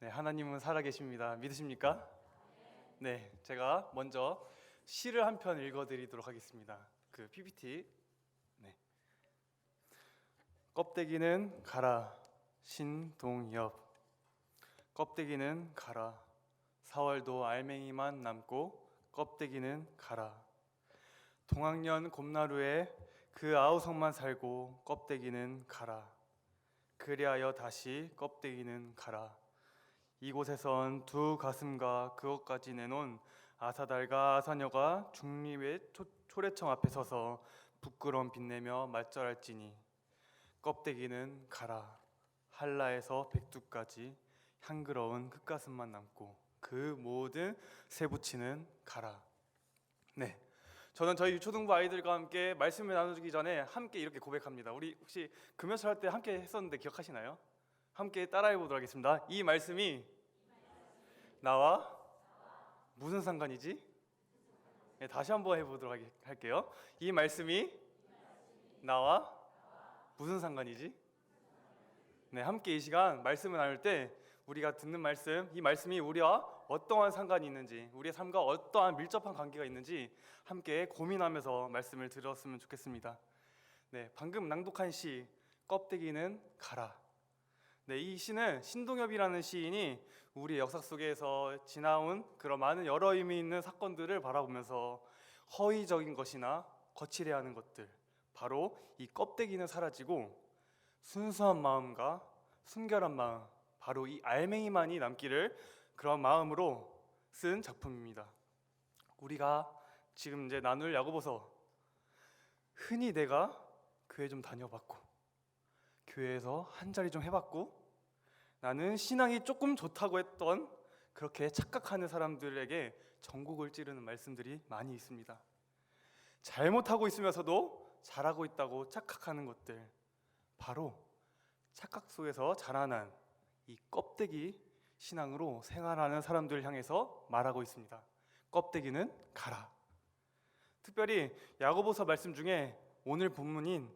하나님은 살아계십니다. 믿으십니까? 네, 제가 먼저 시를 한 편 읽어드리도록 하겠습니다. 그 PPT. 네. 껍데기는 가라, 신동엽. 껍데기는 가라, 4월도 알맹이만 남고 껍데기는 가라. 동학년 곰나루에 그 아우성만 살고 껍데기는 가라. 그리하여 다시 껍데기는 가라. 이곳에선 두 가슴과 그것까지 내놓은 아사달과 아사녀가 중립의 초래청 앞에 서서 부끄러움 빛내며 말절할지니 껍데기는 가라. 한라에서 백두까지 향그러운 흙가슴만 남고 그 모든 쇠붙이는 가라. 네, 저는 저희 유초등부 아이들과 함께 말씀을 나눠주기 전에 함께 이렇게 고백합니다. 우리 혹시 금요철 할 때 함께 했었는데 기억하시나요? 함께 따라해 보도록 하겠습니다. 이 말씀이 나와 무슨 상관이지? 네, 다시 한번 해보도록 할게요. 이 말씀이 나와 무슨 상관이지? 네, 함께 이 시간 말씀을 나눌 때 우리가 듣는 말씀, 이 말씀이 우리와 어떠한 상관이 있는지, 우리의 삶과 어떠한 밀접한 관계가 있는지 함께 고민하면서 말씀을 들었으면 좋겠습니다. 네, 방금 낭독한 시 껍데기는 가라. 네, 이 시는 신동엽이라는 시인이 우리 역사 속에서 지나온 그런 많은 여러 의미 있는 사건들을 바라보면서 허위적인 것이나 거칠해야 하는 것들, 바로 이 껍데기는 사라지고 순수한 마음과 순결한 마음, 바로 이 알맹이만이 남기를 그런 마음으로 쓴 작품입니다. 우리가 지금 이제 나눌 야고보서, 흔히 내가 교회 좀 다녀봤고 교회에서 한 자리 좀 해봤고 나는 신앙이 조금 좋다고 했던 그렇게 착각하는 사람들에게 전곡을 찌르는 말씀들이 많이 있습니다. 잘못하고 있으면서도 잘하고 있다고 착각하는 것들, 바로 착각 속에서 자라난 이 껍데기 신앙으로 생활하는 사람들을 향해서 말하고 있습니다. 껍데기는 가라. 특별히 야고보서 말씀 중에 오늘 본문인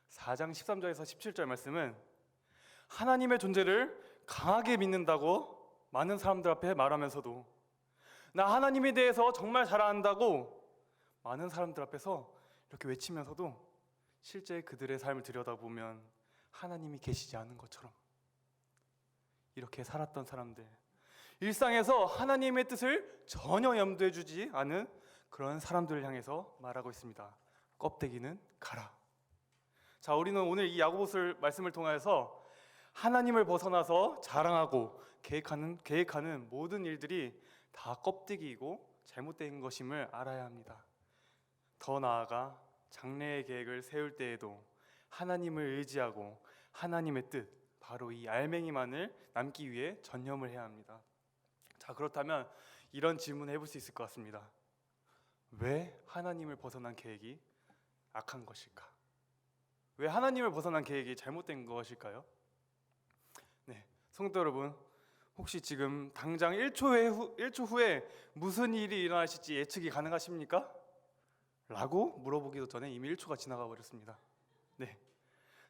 4장 13절에서 17절 말씀은 하나님의 존재를 강하게 믿는다고 많은 사람들 앞에 말하면서도, 나 하나님에 대해서 정말 잘 안다고 많은 사람들 앞에서 이렇게 외치면서도 실제 그들의 삶을 들여다보면 하나님이 계시지 않은 것처럼 이렇게 살았던 사람들, 일상에서 하나님의 뜻을 전혀 염두에 주지 않은 그런 사람들을 향해서 말하고 있습니다. 껍데기는 가라. 자, 우리는 오늘 이 야고보서 말씀을 통해서 하나님을 벗어나서 자랑하고 계획하는 모든 일들이 다 껍데기이고 잘못된 것임을 알아야 합니다. 더 나아가 장래의 계획을 세울 때에도 하나님을 의지하고 하나님의 뜻, 바로 이 알맹이만을 남기 위해 전념을 해야 합니다. 자, 그렇다면 이런 질문을 해볼 수 있을 것 같습니다. 왜 하나님을 벗어난 계획이 악한 것일까? 왜 하나님을 벗어난 계획이 잘못된 것일까요? 네, 성도 여러분, 혹시 지금 당장 1초 후에 무슨 일이 일어나실지 예측이 가능하십니까? 라고 물어보기도 전에 이미 1초가 지나가 버렸습니다. 네,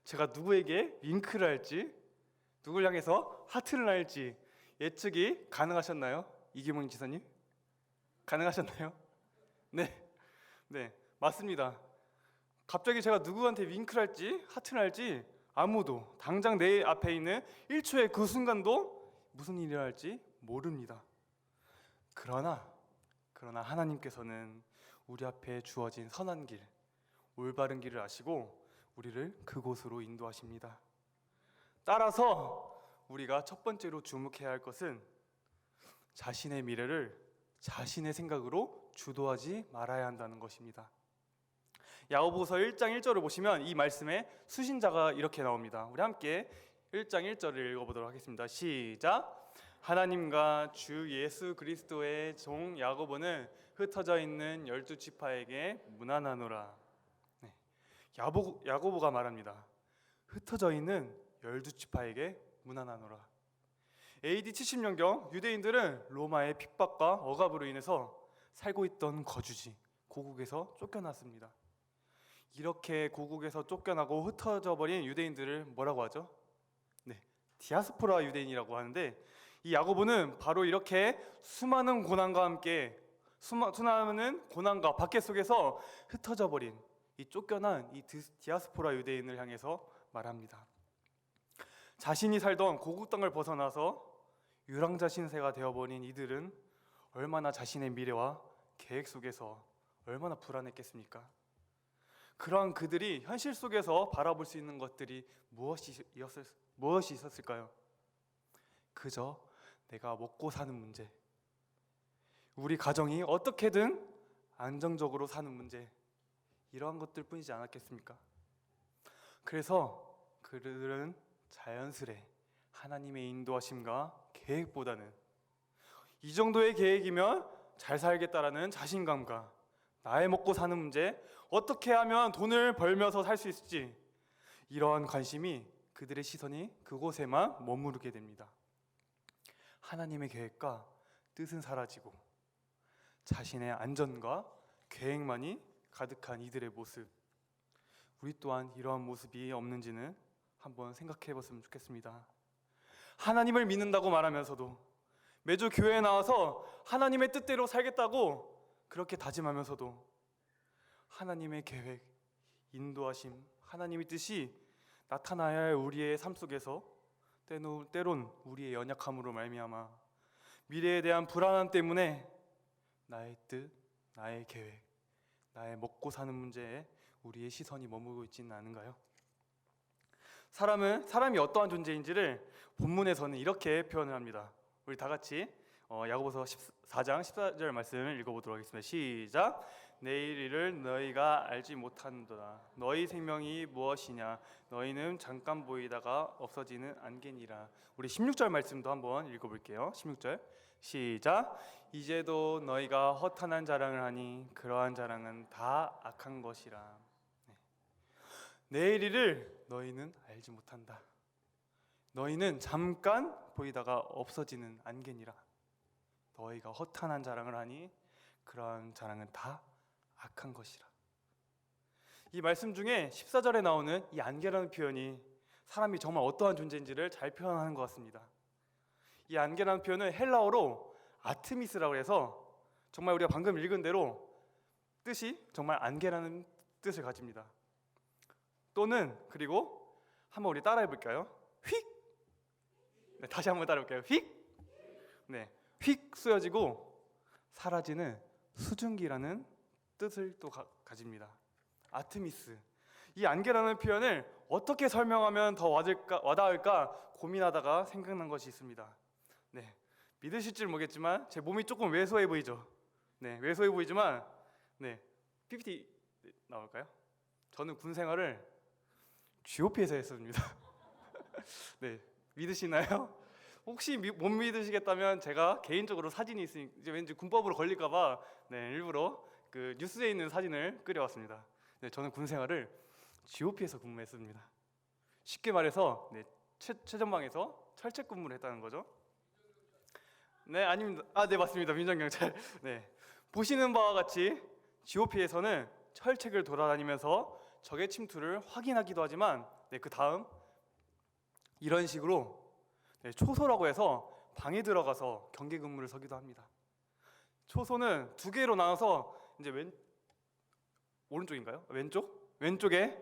제가 누구에게 윙크를 할지, 누굴 향해서 하트를 날지 예측이 가능하셨나요? 이기몽 지사님? 가능하셨나요? 네, 맞습니다. 갑자기 제가 누구한테 윙크를 할지 하트를 할지 아무도 당장 내 앞에 있는 1초의 그 순간도 무슨 일이 일어날지 모릅니다. 그러나 하나님께서는 우리 앞에 주어진 선한 길, 올바른 길을 아시고 우리를 그곳으로 인도하십니다. 따라서 우리가 첫 번째로 주목해야 할 것은 자신의 미래를 자신의 생각으로 주도하지 말아야 한다는 것입니다. 야고보서 1장 1절을 보시면 이 말씀에 수신자가 이렇게 나옵니다. 우리 함께 1장 1절을 읽어보도록 하겠습니다. 시작! 하나님과 주 예수 그리스도의 종 야고보는 흩어져 있는 12지파에게 문안하노라. 네, 야고보가 말합니다. 흩어져 있는 12지파에게 문안하노라. AD 70년경 유대인들은 로마의 핍박과 억압으로 인해서 살고 있던 거주지, 고국에서 쫓겨났습니다. 이렇게 고국에서 쫓겨나고 흩어져 버린 유대인들을 뭐라고 하죠? 네, 디아스포라 유대인이라고 하는데, 이 야고보는 바로 이렇게 수많은 고난과 함께 수많은 고난과 박해 속에서 흩어져 버린 이 쫓겨난 이 디아스포라 유대인을 향해서 말합니다. 자신이 살던 고국 땅을 벗어나서 유랑자 신세가 되어버린 이들은 얼마나 자신의 미래와 계획 속에서 얼마나 불안했겠습니까? 그러한 그들이 현실 속에서 바라볼 수 있는 것들이 무엇이 있었을까요? 그저 내가 먹고 사는 문제, 우리 가정이 어떻게든 안정적으로 사는 문제, 이러한 것들 뿐이지 않았겠습니까? 그래서 그들은 자연스레 하나님의 인도하심과 계획보다는 이 정도의 계획이면 잘 살겠다라는 자신감과 나의 먹고 사는 문제, 어떻게 하면 돈을 벌면서 살 수 있을지, 이러한 관심이 그들의 시선이 그곳에만 머무르게 됩니다. 하나님의 계획과 뜻은 사라지고 자신의 안전과 계획만이 가득한 이들의 모습, 우리 또한 이러한 모습이 없는지는 한번 생각해 봤으면 좋겠습니다. 하나님을 믿는다고 말하면서도, 매주 교회에 나와서 하나님의 뜻대로 살겠다고 그렇게 다짐하면서도 하나님의 계획, 인도하심, 하나님의 뜻이 나타나야 할 우리의 삶 속에서 때론 우리의 연약함으로 말미암아 미래에 대한 불안함 때문에 나의 뜻, 나의 계획, 나의 먹고 사는 문제에 우리의 시선이 머무르고 있지는 않은가요? 사람이 어떠한 존재인지를 본문에서는 이렇게 표현을 합니다. 우리 다 같이 야고보서 14장 14절 말씀을 읽어보도록 하겠습니다. 시작. 내일 일을 너희가 알지 못하는도다. 너희 생명이 무엇이냐? 너희는 잠깐 보이다가 없어지는 안개니라. 우리 16절 말씀도 한번 읽어볼게요. 16절 시작. 이제도 너희가 허탄한 자랑을 하니 그러한 자랑은 다 악한 것이라. 내일 일을 너희는 알지 못한다. 너희는 잠깐 보이다가 없어지는 안개니라. 너희가 허탄한 자랑을 하니 그러한 자랑은 다 악한 것이라. 이 말씀 중에 14절에 나오는 이 안개라는 표현이 사람이 정말 어떠한 존재인지를 잘 표현하는 것 같습니다. 이 안개라는 표현은 헬라어로 아트미스라고 해서 정말 우리가 방금 읽은 대로 뜻이 정말 안개라는 뜻을 가집니다. 또는 그리고 한번 우리 따라해 볼까요? 휙! 네, 다시 한번 따라해 볼까요? 휙! 네, 휙 쏘여지고 사라지는 수증기라는 뜻을 또 가집니다. 아트미스. 이 안개라는 표현을 어떻게 설명하면 더 와닿을까 고민하다가 생각난 것이 있습니다. 네, 믿으실지 모르겠지만 제 몸이 조금 왜소해 보이죠? 네, 왜소해 보이지만 PPT 나올까요? 저는 군 생활을 GOP에서 했습니다. 네, 믿으시나요? 혹시 못 믿으시겠다면 제가 개인적으로 사진이 있으니 이제 왠지 군법으로 걸릴까봐 일부러 그 뉴스에 있는 사진을 끓여왔습니다. 네, 저는 군 생활을 GOP에서 근무했습니다. 쉽게 말해서 최전방에서 철책 근무를 했다는 거죠. 네, 아닙니다. 네, 맞습니다. 민정경찰. 네, 보시는 바와 같이 GOP에서는 철책을 돌아다니면서 적의 침투를 확인하기도 하지만 그 다음 이런 식으로 초소라고 해서 방에 들어가서 경계 근무를 서기도 합니다. 초소는 두 개로 나눠서 이제 오른쪽인가요? 왼쪽에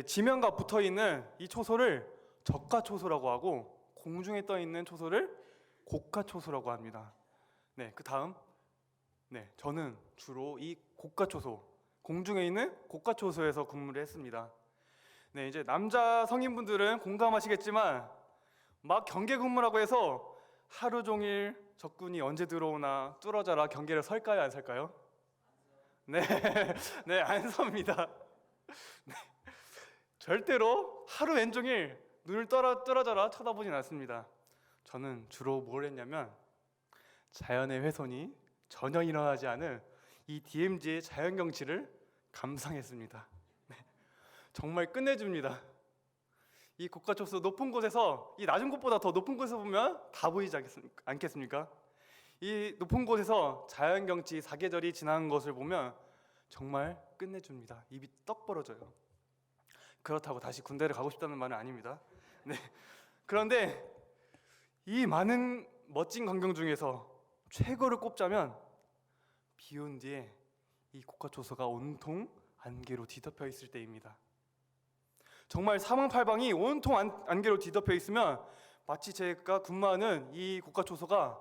지면과 붙어 있는 이 초소를 적가 초소라고 하고 공중에 떠 있는 초소를 고가 초소라고 합니다. 그 다음 저는 주로 이 고가 초소, 공중에 있는 고가 초소에서 근무를 했습니다. 이제 남자 성인분들은 공감하시겠지만 막 경계 근무라고 해서 하루 종일 적군이 언제 들어오나 뚫어져라 경계를 설까요, 안 설까요? 네, 안 섭니다. 절대로 하루 왼종일 눈을 뚫어져라 쳐다보진 않습니다. 저는 주로 뭘 했냐면 자연의 훼손이 전혀 일어나지 않은 이 DMZ의 자연 경치를 감상했습니다. 정말 끝내줍니다. 이 고가 초소 높은 곳에서 이 낮은 곳보다 더 높은 곳에서 보면 다 보이지 않겠습니까? 이 높은 곳에서 자연 경치 사계절이 지나는 것을 보면 정말 끝내줍니다. 입이 떡 벌어져요. 그렇다고 다시 군대를 가고 싶다는 말은 아닙니다. 그런데 이 많은 멋진 광경 중에서 최고를 꼽자면 비 온 뒤에 이 고가초소가 온통 안개로 뒤덮여 있을 때입니다. 정말 사방팔방이 온통 안개로 뒤덮여 있으면 마치 제가 근무하는 이 고가초소가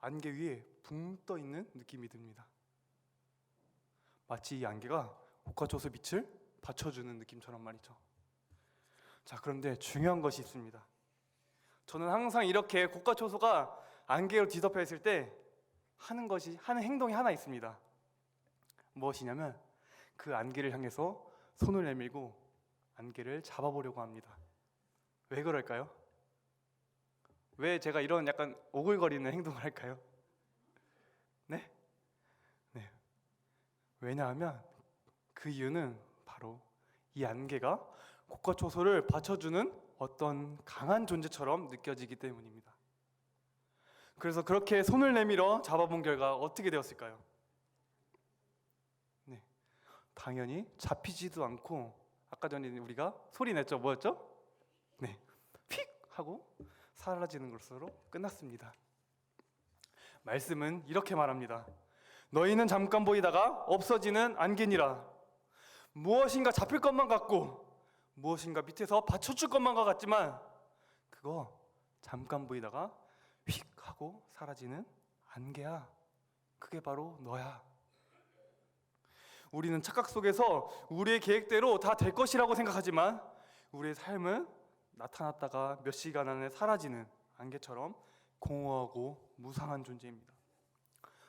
안개 위에 붕 떠 있는 느낌이 듭니다. 마치 이 안개가 고가초소 빛을 받쳐주는 느낌처럼 말이죠. 자, 그런데 중요한 것이 있습니다. 저는 항상 이렇게 고가초소가 안개로 뒤덮여 있을 때 하는 행동이 하나 있습니다. 무엇이냐면 그 안개를 향해서 손을 내밀고 안개를 잡아보려고 합니다. 왜 그럴까요? 왜 제가 이런 약간 오글거리는 행동을 할까요? 네? 왜냐하면 그 이유는 바로 이 안개가 고가초소를 받쳐주는 어떤 강한 존재처럼 느껴지기 때문입니다. 그래서 그렇게 손을 내밀어 잡아본 결과 어떻게 되었을까요? 당연히 잡히지도 않고 아까 전에 우리가 소리 냈죠? 뭐였죠? 휙 하고 사라지는 것으로 끝났습니다. 말씀은 이렇게 말합니다. 너희는 잠깐 보이다가 없어지는 안개니라. 무엇인가 잡힐 것만 같고 무엇인가 밑에서 받쳐줄 것만 같지만 그거 잠깐 보이다가 휙 하고 사라지는 안개야. 그게 바로 너야. 우리는 착각 속에서 우리의 계획대로 다 될 것이라고 생각하지만 우리의 삶은 나타났다가 몇 시간 안에 사라지는 안개처럼 공허하고 무상한 존재입니다.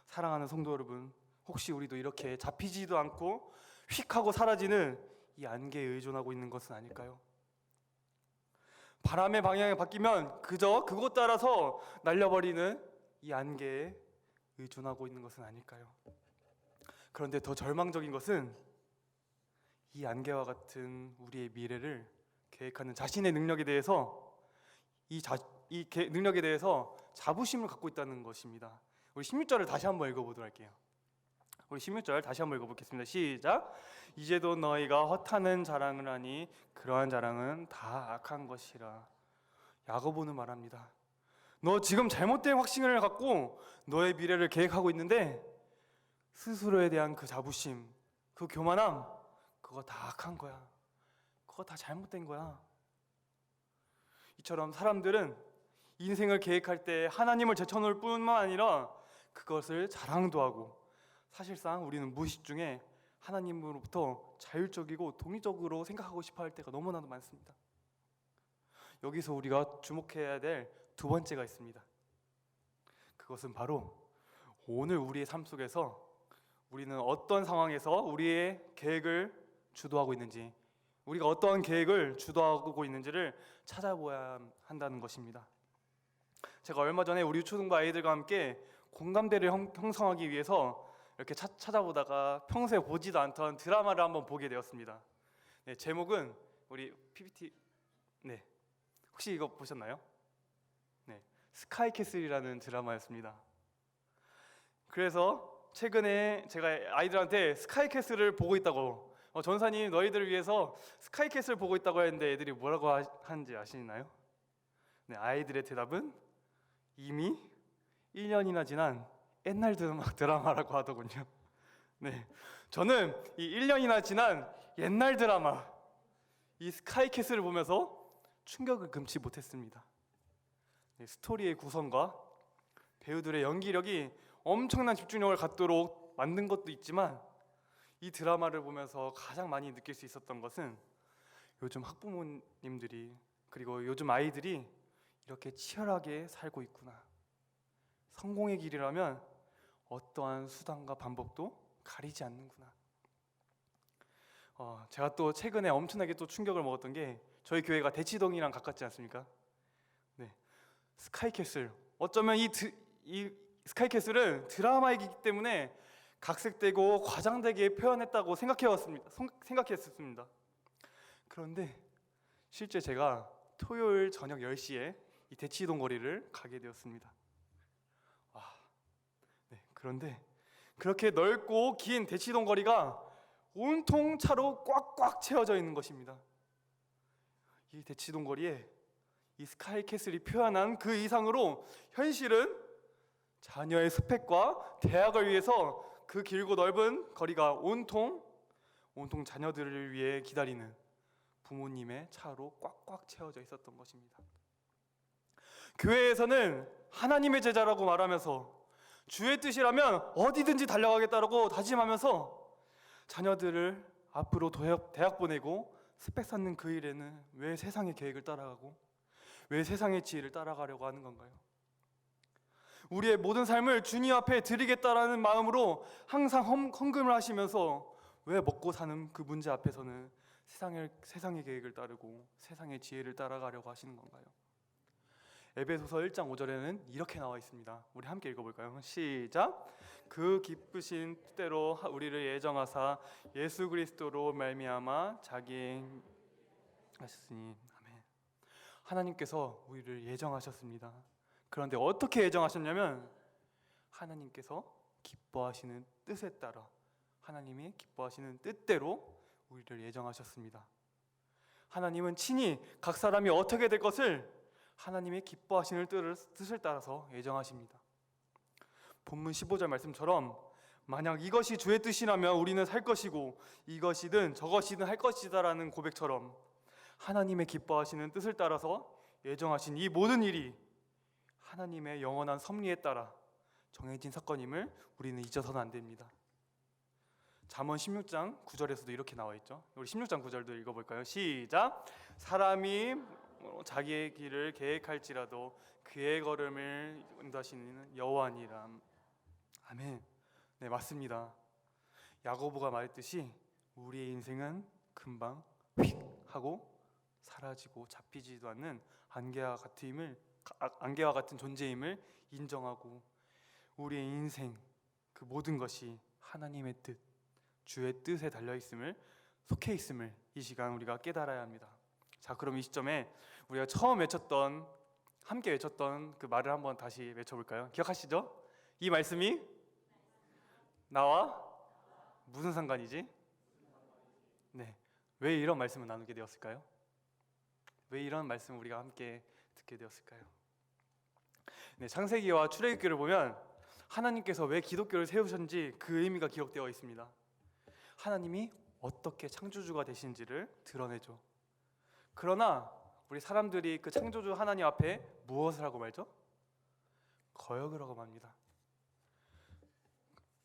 사랑하는 성도 여러분, 혹시 우리도 이렇게 잡히지도 않고 휙 하고 사라지는 이 안개에 의존하고 있는 것은 아닐까요? 바람의 방향이 바뀌면 그저 그곳 따라서 날려버리는 이 안개에 의존하고 있는 것은 아닐까요? 그런데 더 절망적인 것은 이 안개와 같은 우리의 미래를 계획하는 자신의 능력에 대해서 능력에 대해서 자부심을 갖고 있다는 것입니다. 우리 16절을 다시 한번 읽어보도록 할게요. 우리 16절 다시 한번 읽어보겠습니다. 시작. 이제도 너희가 허탄한 자랑을 하니 그러한 자랑은 다 악한 것이라. 야고보는 말합니다. 너 지금 잘못된 확신을 갖고 너의 미래를 계획하고 있는데 스스로에 대한 그 자부심, 그 교만함, 그거 다 악한 거야. 그거 다 잘못된 거야. 이처럼 사람들은 인생을 계획할 때 하나님을 제쳐놓을 뿐만 아니라 그것을 자랑도 하고 사실상 우리는 무의식 중에 하나님으로부터 자율적이고 독립적으로 생각하고 싶어 할 때가 너무나도 많습니다. 여기서 우리가 주목해야 될 두 번째가 있습니다. 그것은 바로 오늘 우리의 삶 속에서 우리는 어떤 상황에서 우리의 계획을 주도하고 있는지, 우리가 어떠한 계획을 주도하고 있는지를 찾아보아야 한다는 것입니다. 제가 얼마 전에 우리 초등부 아이들과 함께 공감대를 형성하기 위해서 이렇게 찾아보다가 평소에 보지도 않던 드라마를 한번 보게 되었습니다. 제목은 우리 PPT 혹시 이거 보셨나요? 스카이캐슬이라는 드라마였습니다. 그래서 최근에 제가 아이들한테 스카이캐슬을 보고 있다고 전사님 너희들을 위해서 스카이캐슬 보고 있다고 했는데 애들이 뭐라고 하는지 아시나요? 아이들의 대답은 이미 1년이나 지난 옛날 드라마라고 하더군요. 저는 이 1년이나 지난 옛날 드라마 이 스카이캐슬을 보면서 충격을 금치 못했습니다. 스토리의 구성과 배우들의 연기력이 엄청난 집중력을 갖도록 만든 것도 있지만 이 드라마를 보면서 가장 많이 느낄 수 있었던 것은 요즘 학부모님들이 그리고 요즘 아이들이 이렇게 치열하게 살고 있구나. 성공의 길이라면 어떠한 수단과 방법도 가리지 않는구나. 제가 또 최근에 엄청나게 또 충격을 먹었던 게 저희 교회가 대치동이랑 가깝지 않습니까? 스카이캐슬, 어쩌면 이 스카이캐슬은 드라마이기 때문에 각색되고 과장되게 표현했다고 생각했습니다. 그런데 실제 제가 토요일 저녁 10시에 이 대치동 거리를 가게 되었습니다. 그런데 그렇게 넓고 긴 대치동 거리가 온통 차로 꽉꽉 채워져 있는 것입니다. 이 대치동 거리에 이 스카이캐슬이 표현한 그 이상으로 현실은 자녀의 스펙과 대학을 위해서 그 길고 넓은 거리가 온통 자녀들을 위해 기다리는 부모님의 차로 꽉꽉 채워져 있었던 것입니다. 교회에서는 하나님의 제자라고 말하면서 주의 뜻이라면 어디든지 달려가겠다라고 다짐하면서 자녀들을 앞으로 대학 보내고 스펙 쌓는 그 일에는 왜 세상의 계획을 따라가고 왜 세상의 지혜를 따라가려고 하는 건가요? 우리의 모든 삶을 주님 앞에 드리겠다라는 마음으로 항상 헌금을 하시면서 왜 먹고 사는 그 문제 앞에서는 세상의 계획을 따르고 세상의 지혜를 따라가려고 하시는 건가요? 에베소서 1장 5절에는 이렇게 나와 있습니다. 우리 함께 읽어볼까요? 시작! 그 기쁘신 뜻대로 우리를 예정하사 예수 그리스도로 말미암아 자기 하셨으니 아멘. 하나님께서 우리를 예정하셨습니다. 그런데 어떻게 예정하셨냐면 하나님께서 기뻐하시는 뜻에 따라 하나님이 기뻐하시는 뜻대로 우리를 예정하셨습니다. 하나님은 친히 각 사람이 어떻게 될 것을 하나님의 기뻐하시는 뜻을 따라서 예정하십니다. 본문 15절 말씀처럼 만약 이것이 주의 뜻이라면 우리는 살 것이고 이것이든 저것이든 할 것이다라는 고백처럼 하나님의 기뻐하시는 뜻을 따라서 예정하신 이 모든 일이 하나님의 영원한 섭리에 따라 정해진 사건임을 우리는 잊어서는 안 됩니다. 잠언 16장 9절에서도 이렇게 나와 있죠. 우리 16장 9절도 읽어볼까요? 시작! 사람이 자기의 길을 계획할지라도 그의 걸음을 인도하시는 여호와니라. 아멘. 네, 맞습니다. 야고보가 말했듯이 우리의 인생은 금방 휙 하고 사라지고 잡히지도 않는 안개와 같은 존재임을 인정하고 우리의 인생 그 모든 것이 하나님의 뜻, 주의 뜻에 달려있음을 속해 있음을 이 시간 우리가 깨달아야 합니다. 자, 그럼 이 시점에 우리가 처음 함께 외쳤던 그 말을 한번 다시 외쳐볼까요? 기억하시죠? 이 말씀이 나와 무슨 상관이지? 네, 왜 이런 말씀을 나누게 되었을까요? 왜 이런 말씀을 우리가 함께 듣게 되었을까요? 네, 창세기와 출애굽기를 보면 하나님께서 왜 기독교를 세우셨는지 그 의미가 기록되어 있습니다. 하나님이 어떻게 창조주가 되신지를 드러내죠. 그러나 우리 사람들이 그 창조주 하나님 앞에 무엇을 하고 말죠? 거역을 하고 맙니다.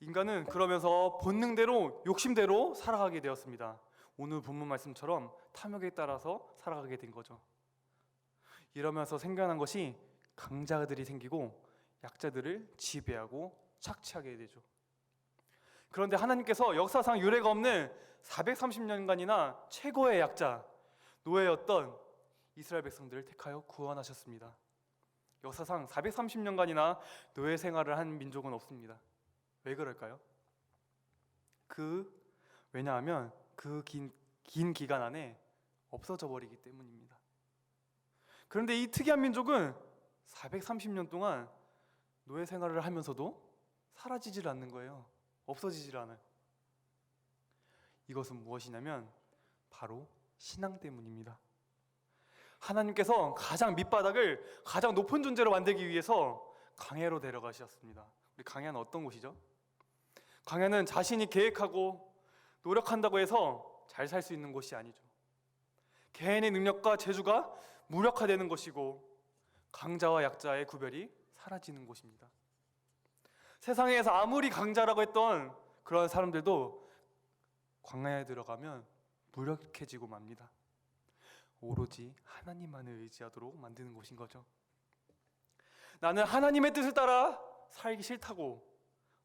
인간은 그러면서 본능대로 욕심대로 살아가게 되었습니다. 오늘 본문 말씀처럼 탐욕에 따라서 살아가게 된 거죠. 이러면서 생겨난 것이 강자들이 생기고 약자들을 지배하고 착취하게 되죠. 그런데 하나님께서 역사상 유례가 없는 430년간이나 최고의 약자, 노예였던 이스라엘 백성들을 택하여 구원하셨습니다. 역사상 430년간이나 노예 생활을 한 민족은 없습니다. 왜 그럴까요? 왜냐하면 그 긴 기간 안에 없어져 버리기 때문입니다. 그런데 이 특이한 민족은 430년 동안 노예 생활을 하면서도 사라지질 않는 거예요. 없어지질 않아요. 이것은 무엇이냐면 바로 신앙 때문입니다. 하나님께서 가장 밑바닥을 가장 높은 존재로 만들기 위해서 광야로 데려가셨습니다. 우리 광야는 어떤 곳이죠? 광야는 자신이 계획하고 노력한다고 해서 잘 살 수 있는 곳이 아니죠. 개인의 능력과 재주가 무력화되는 것이고 강자와 약자의 구별이 사라지는 곳입니다. 세상에서 아무리 강자라고 했던 그런 사람들도 광야에 들어가면 무력해지고 맙니다. 오로지 하나님만을 의지하도록 만드는 곳인 거죠. 나는 하나님의 뜻을 따라 살기 싫다고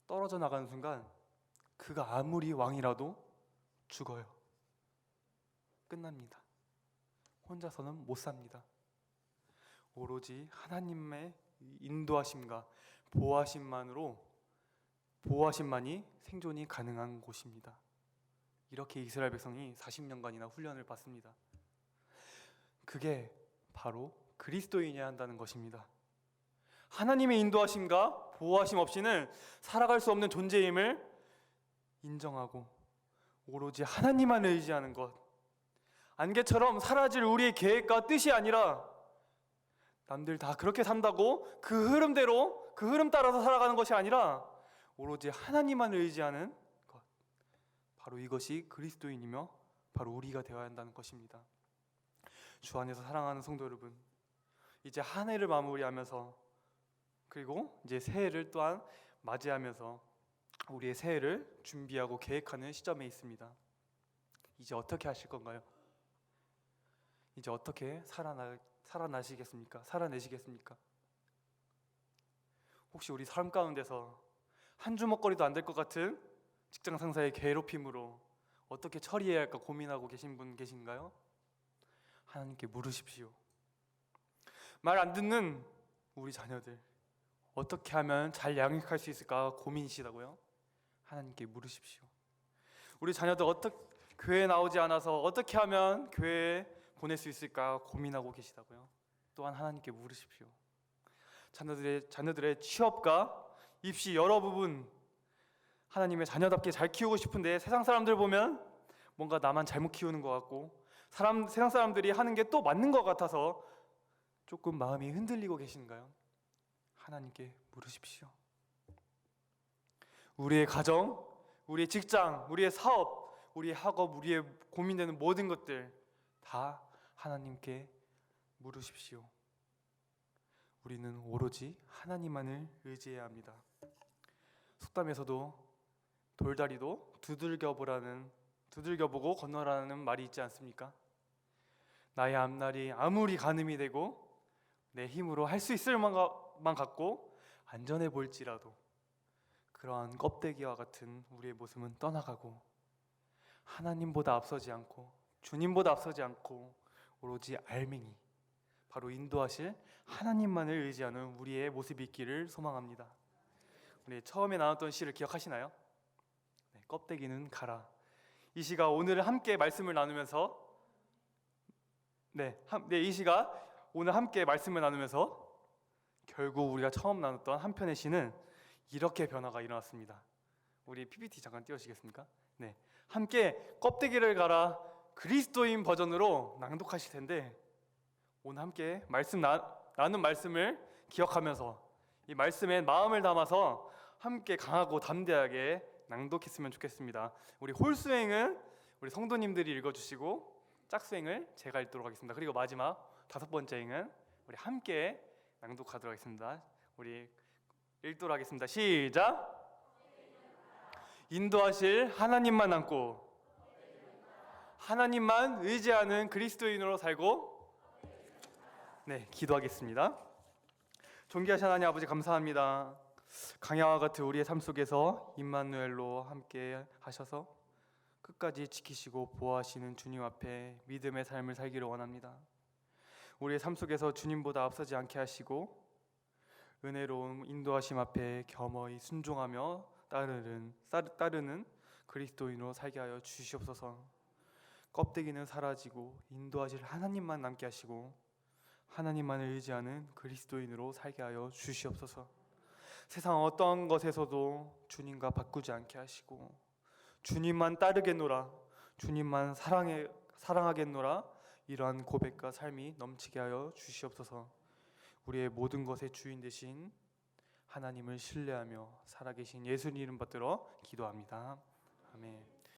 떨어져 나가는 순간 그가 아무리 왕이라도 죽어요. 끝납니다. 혼자서는 못 삽니다. 오로지 하나님의 인도하심과 보호하심만이 생존이 가능한 곳입니다. 이렇게 이스라엘 백성이 40년간이나 훈련을 받습니다. 그게 바로 그리스도인이어야 한다는 것입니다. 하나님의 인도하심과 보호하심 없이는 살아갈 수 없는 존재임을 인정하고 오로지 하나님만 의지하는 것, 안개처럼 사라질 우리의 계획과 뜻이 아니라 남들 다 그렇게 산다고 그 흐름대로 그 흐름 따라서 살아가는 것이 아니라 오로지 하나님만을 의지하는 것, 바로 이것이 그리스도인이며 바로 우리가 되어야 한다는 것입니다. 주 안에서 사랑하는 성도 여러분, 이제 한 해를 마무리하면서 그리고 이제 새해를 또한 맞이하면서 우리의 새해를 준비하고 계획하는 시점에 있습니다. 이제 어떻게 하실 건가요? 이제 어떻게 살아내시겠습니까? 혹시 우리 삶 가운데서 한 주먹거리도 안 될 것 같은 직장 상사의 괴롭힘으로 어떻게 처리해야 할까 고민하고 계신 분 계신가요? 하나님께 물으십시오. 말 안 듣는 우리 자녀들 어떻게 하면 잘 양육할 수 있을까 고민이시다고요? 하나님께 물으십시오. 우리 자녀들 교회에 나오지 않아서 어떻게 하면 교회에 보낼 수 있을까 고민하고 계시다고요? 또한 하나님께 물으십시오. 자녀들의 취업과 입시 여러 부분 하나님의 자녀답게 잘 키우고 싶은데 세상 사람들 보면 뭔가 나만 잘못 키우는 것 같고 세상 사람들이 하는 게 또 맞는 것 같아서 조금 마음이 흔들리고 계신가요? 하나님께 물으십시오. 우리의 가정, 우리의 직장, 우리의 사업, 우리의 학업, 우리의 고민되는 모든 것들 다 하나님께 물으십시오. 우리는 오로지 하나님만을 의지해야 합니다. 속담에서도 돌다리도 두들겨보고 건너라는 말이 있지 않습니까? 나의 앞날이 아무리 가늠이 되고 내 힘으로 할 수 있을 만만 같고 안전해 보일지라도 그러한 껍데기와 같은 우리의 모습은 떠나가고 하나님보다 앞서지 않고 주님보다 앞서지 않고 오로지 알맹이 바로 인도하실 하나님만을 의지하는 우리의 모습이 있기를 소망합니다. 우리 처음에 나눴던 시를 기억하시나요? 네, 껍데기는 가라. 이 시가 오늘 함께 말씀을 나누면서 이 시가 오늘 함께 말씀을 나누면서 결국 우리가 처음 나눴던 한편의 시는 이렇게 변화가 일어났습니다. 우리 PPT 잠깐 띄워주시겠습니까? 네, 함께 껍데기를 갈아 그리스도인 버전으로 낭독하실 텐데 오늘 함께 나눈 말씀을 기억하면서 이 말씀에 마음을 담아서 함께 강하고 담대하게 낭독했으면 좋겠습니다. 우리 홀수행은 우리 성도님들이 읽어주시고 짝수행을 제가 읽도록 하겠습니다. 그리고 마지막 5번째 행은 우리 함께 낭독하도록 하겠습니다. 우리 읽도록 하겠습니다. 시작! 인도하실 하나님만 안고 하나님만 의지하는 그리스도인으로 살고 기도하겠습니다. 존귀하신 하나님 아버지 감사합니다. 강야와 같은 우리의 삶 속에서 임마누엘로 함께 하셔서 끝까지 지키시고 보호하시는 주님 앞에 믿음의 삶을 살기를 원합니다. 우리의 삶 속에서 주님보다 앞서지 않게 하시고 은혜로운 인도하심 앞에 겸허히 순종하며 따르는 그리스도인으로 살게 하여 주시옵소서. 껍데기는 사라지고 인도하실 하나님만 남게 하시고 하나님만을 의지하는 그리스도인으로 살게 하여 주시옵소서. 세상 어떤 것에서도 주님과 바꾸지 않게 하시고 주님만 따르겠노라, 주님만 사랑하겠노라, 이러한 고백과 삶이 넘치게 하여 주시옵소서. 우리의 모든 것의 주인 되신 하나님을 신뢰하며 살아계신 예수님 이름 받들어 기도합니다. 아멘.